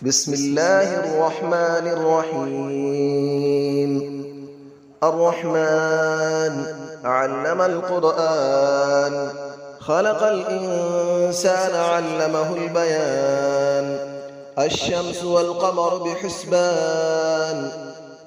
بسم الله الرحمن الرحيم. الرحمن علم القرآن، خلق الإنسان علمه البيان. الشمس والقمر بحسبان،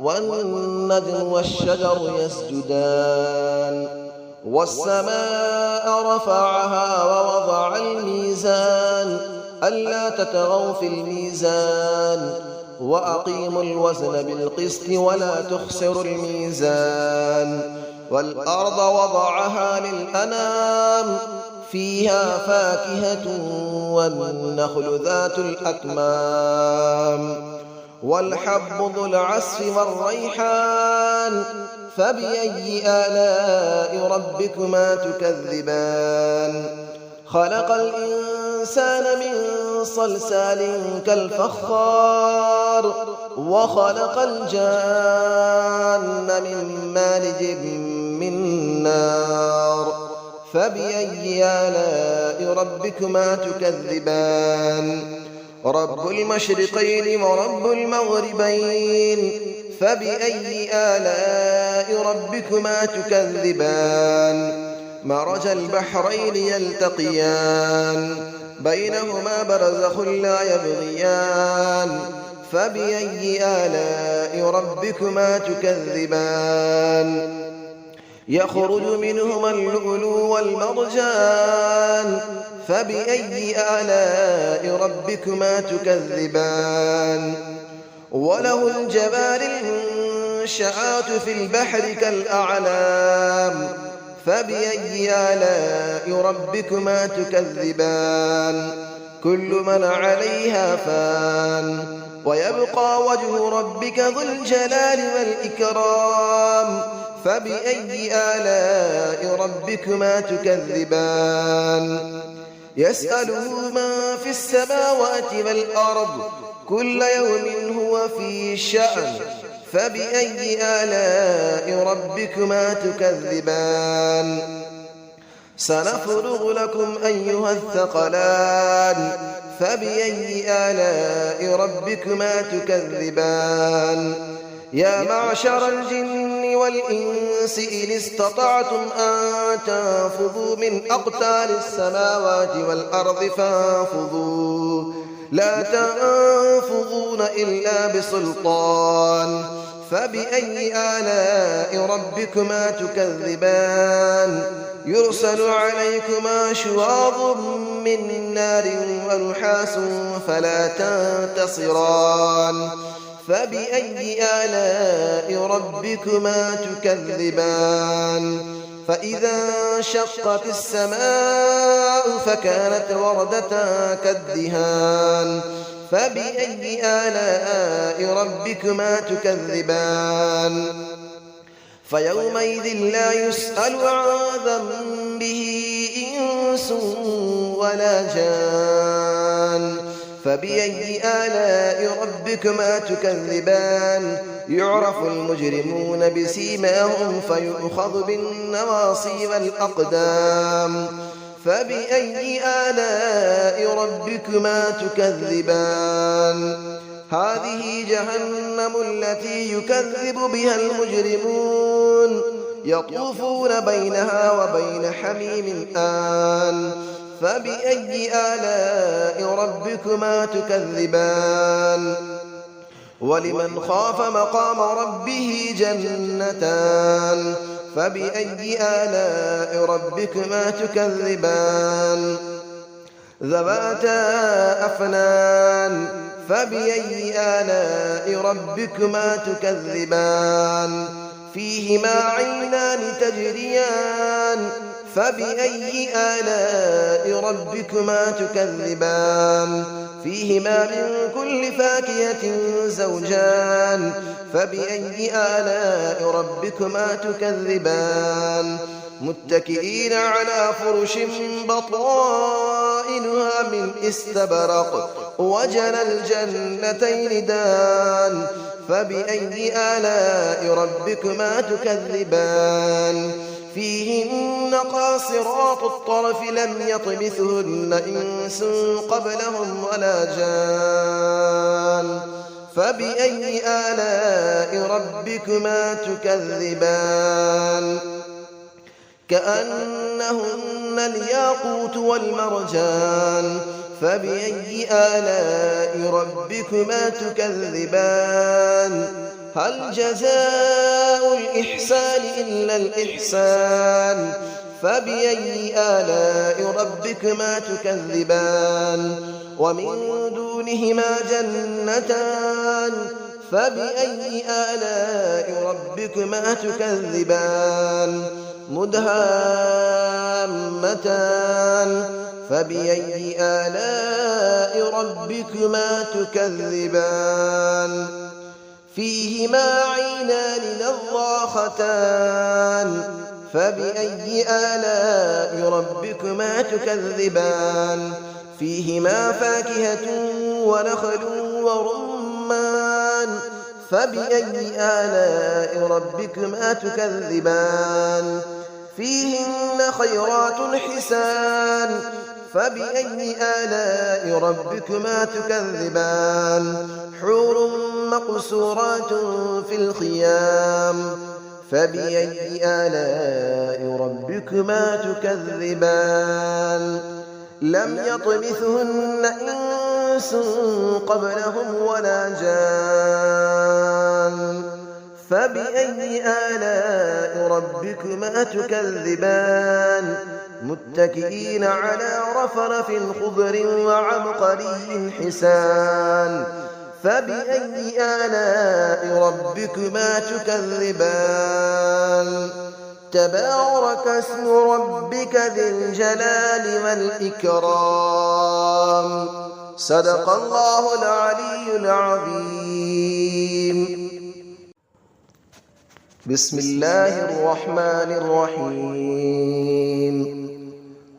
والنجم والشجر يسجدان. والسماء رفعها ووضع الميزان، ألا تطغوا في الميزان، وأقيموا الوزن بالقسط ولا تخسروا الميزان. والأرض وضعها للأنام، فيها فاكهة والنخل ذات الأكمام. والحب ذو العصف والريحان، فبأي آلاء ربكما تكذبان. خلق الإنسان من صلصال كالفخار، وخلق الجان من مارج من نار. فبأي آلاء ربكما تكذبان. رب المشرقين ورب المغربين، فبأي آلاء ربكما تكذبان. مرج البحرين يلتقيان، بينهما برزخ لا يبغيان. فبأي آلاء ربكما تكذبان. يخرج منهما اللؤلؤ والمرجان، فبأي آلاء ربكما تكذبان. وله الجوار المنشآت في البحر كالأعلام، فبأي آلاء ربكما تكذبان. كل من عليها فان، ويبقى وجه ربك ذو الجلال والإكرام. فبأي آلاء ربكما تكذبان. يسأله من في السماوات والأرض، كل يوم هو في شأن. فبأي آلاء ربكما تكذبان. سنفرغ لكم أيها الثقلان، فبأي آلاء ربكما تكذبان. يا معشر الجن والإنس إن استطعتم أن تنفذوا من أقطار السماوات والأرض فانفذوا، لا تنفذون إلا بسلطان. فبأي آلاء ربكما تكذبان. يرسل عليكما شواظ من نار ونحاس فلا تنتصران. فبأي آلاء ربكما تكذبان. فإذا انشقت السماء فكانت وردة كالدهان. فبأي آلاء ربكما تكذبان. فيومئذ لا يسأل عن ذنبه إنس ولا جان. فبأي آلاء ربكما تكذبان. يعرف المجرمون بسيماهم فيؤخذ بالنواصي والأقدام. فبأي آلاء ربكما تكذبان. هذه جهنم التي يكذب بها المجرمون، يطوفون بينها وبين حميم آن. فبأي آلاء ربكما تكذبان. ولمن خاف مقام ربه جنتان. فبأي آلاء ربكما تكذبان. ذواتا أفنان. فبأي آلاء ربكما تكذبان. فيهما عينان تجريان. فبأي آلاء ربكما تكذبان. فيهما من كل فاكهة زوجان. فبأي آلاء ربكما تكذبان. متكئين على فرش بطائنها من استبرق، وجنى الجنتين دان. فبأي آلاء ربكما تكذبان. فيهن قاصرات الطرف لم يطمثهن إنس قبلهم ولا جان. فبأي آلاء ربكما تكذبان كأنهن الياقوت والمرجان فبأي آلاء ربكما تكذبان هل جزاء الإحسان إلا الإحسان فبأي آلاء ربكما تكذبان ومن دونهما جنتان فبأي آلاء ربكما تكذبان مدهامتان فبأي آلاء ربكما تكذبان فيهما عينان نضاختان فبأي آلاء ربكما تكذبان فيهما فاكهة ونخل ورمان فبأي آلاء ربكما تكذبان فيهن خيرات حسان فبأي آلاء ربكما تكذبان حور مقصورات في الخيام فبأي آلاء ربكما تكذبان لم يطمثهن إنس قبلهم ولا جان فبأي آلاء ربكما تكذبان متكئين على رفرف خضر وعبقري حسان فبأي آلاء ربكما تكذبان تبارك اسم ربك ذي الجلال والإكرام صدق الله العلي العظيم بسم الله الرحمن الرحيم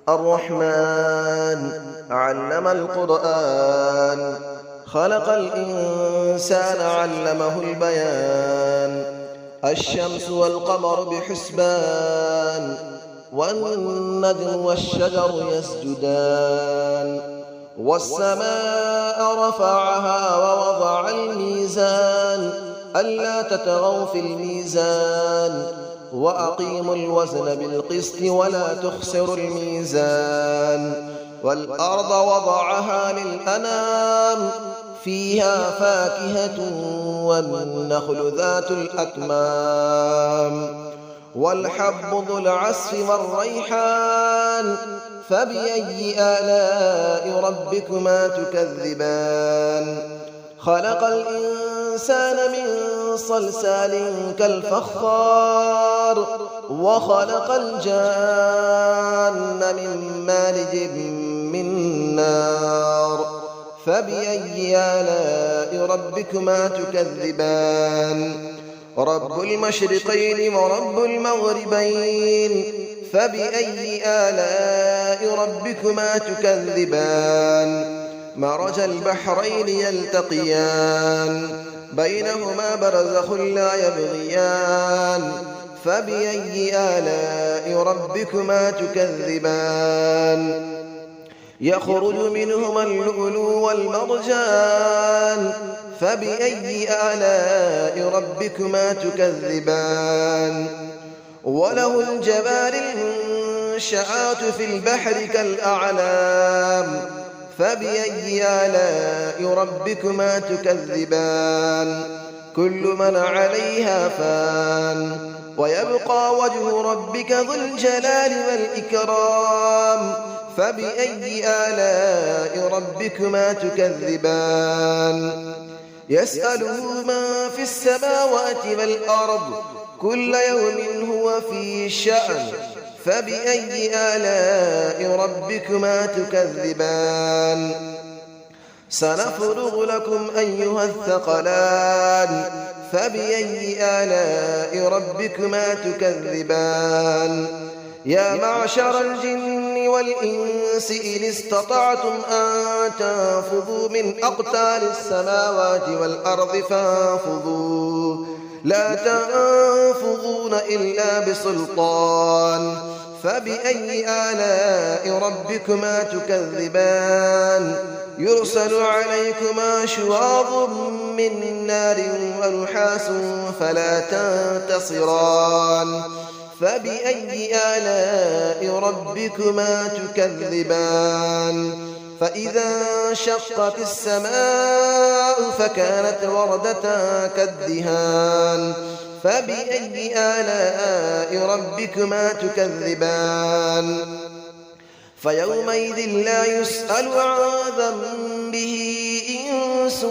الرحمن علم القرآن خلق الإنسان علمه البيان الشمس والقمر بحسبان والنجم والشجر يسجدان والسماء رفعها ووضع الميزان ألا تطغوا في الميزان وأقيموا الوزن بالقسط ولا تخسروا الميزان والأرض وضعها للأنام فيها فاكهة والنخل ذات الأكمام والحب ذو العصف والريحان فبأي آلاء ربكما تكذبان خلق الإنسان من صلصال كالفخار وخلق الجان من مارج من نار فبأي آلاء ربكما تكذبان رب المشرقين ورب المغربين فبأي آلاء ربكما تكذبان مرج البحرين يلتقيان بينهما برزخ لا يبغيان فبأي آلاء ربكما تكذبان يخرج منهما اللؤلؤ والمرجان فبأي آلاء ربكما تكذبان وله الجبال المنشآت في البحر كالأعلام فبأي آلاء ربكما تكذبان كل من عليها فان ويبقى وجه ربك ذو الجلال والإكرام فبأي آلاء ربكما تكذبان يسأله من في السماوات والأرض كل يوم هو في شأن فبأي آلاء ربكما تكذبان سنفرغ لكم أيها الثقلان فبأي آلاء ربكما تكذبان يا معشر الجن والإنس إن استطعتم أن تنفذوا من أقطار السماوات والأرض فانفذوا لا تنفذون إلا بسلطان فبأي آلاء ربكما تكذبان يرسل عليكما شواظ من نار ونحاس فلا تنتصران فبأي آلاء ربكما تكذبان فإذا انشقت السماء فكانت وردة كالدهان فبأي آلاء ربكما تكذبان فيومئذ لا يسأل عن ذنبه إنس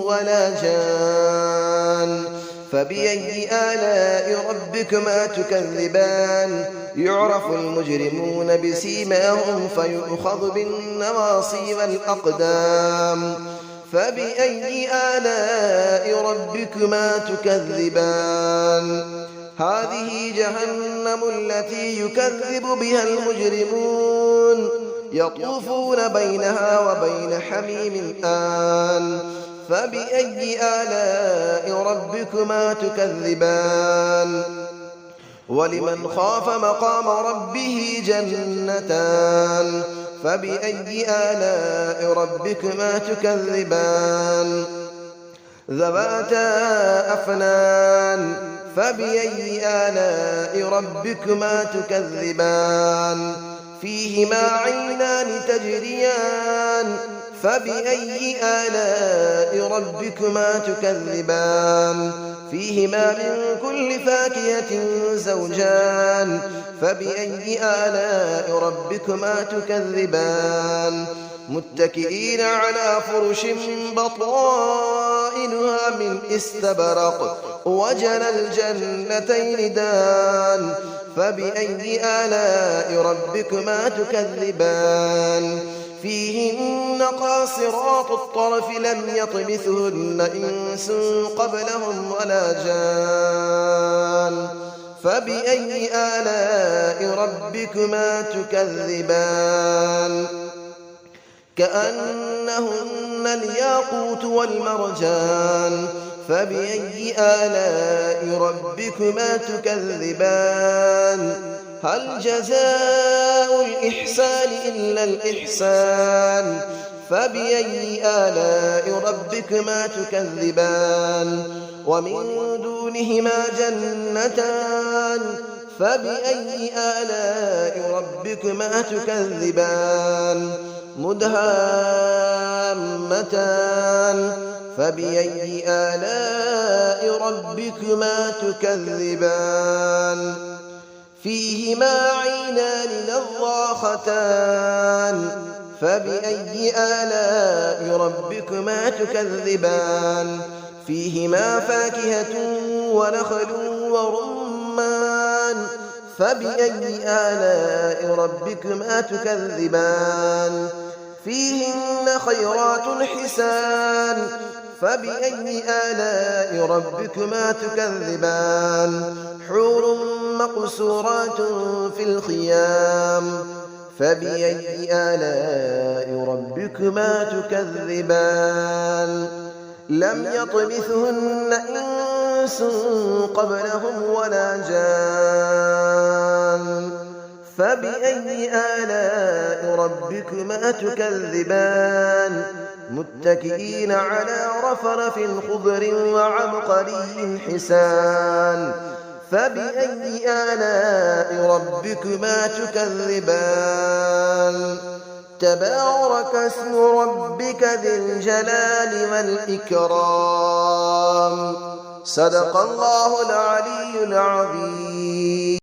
ولا جان فبأي آلاء ربكما تكذبان يعرف المجرمون بسيماهم فيؤخذ بالنواصي والأقدام فبأي آلاء ربكما تكذبان هذه جهنم التي يكذب بها المجرمون يطوفون بينها وبين حميم آن فبأي آلاء ربكما تكذبان ولمن خاف مقام ربه جنتان فبأي آلاء ربكما تكذبان ذواتا أفنان فبأي آلاء ربكما تكذبان فيهما عينان تجريان فبأي آلاء ربكما تكذبان فيهما من كل فاكهة زوجان فبأي آلاء ربكما تكذبان متكئين على فرش بطائنها من استبرق وجنى الجنتين دان فبأي آلاء ربكما تكذبان فيهن قاصرات الطرف لم يطمثهن إنس قبلهم ولا جان فبأي آلاء ربكما تكذبان كأنهن الياقوت والمرجان فبأي آلاء ربكما تكذبان هل جزاء الإحسان إلا الإحسان فبأي آلاء ربكما تكذبان ومن دونهما جنتان فبأي آلاء ربكما تكذبان مدهامتان فبأي آلاء ربكما تكذبان فيهما عينان نضاختان فبأي آلاء ربكما تكذبان فيهما فاكهة ونخل ورمان فبأي آلاء ربكما تكذبان فيهن خيرات حسان فبأي آلاء ربكما تكذبان حور مقصورات في الخيام فبأي آلاء ربكما تكذبان لم يطمثهن إنس قبلهم ولا جان فبأي آلاء ربكما تكذبان متكئين على رفرف خضر وعبقري حسان فبأي آلاء ربكما تكذبان تبارك اسم ربك ذي الجلال والإكرام صدق الله العلي العظيم.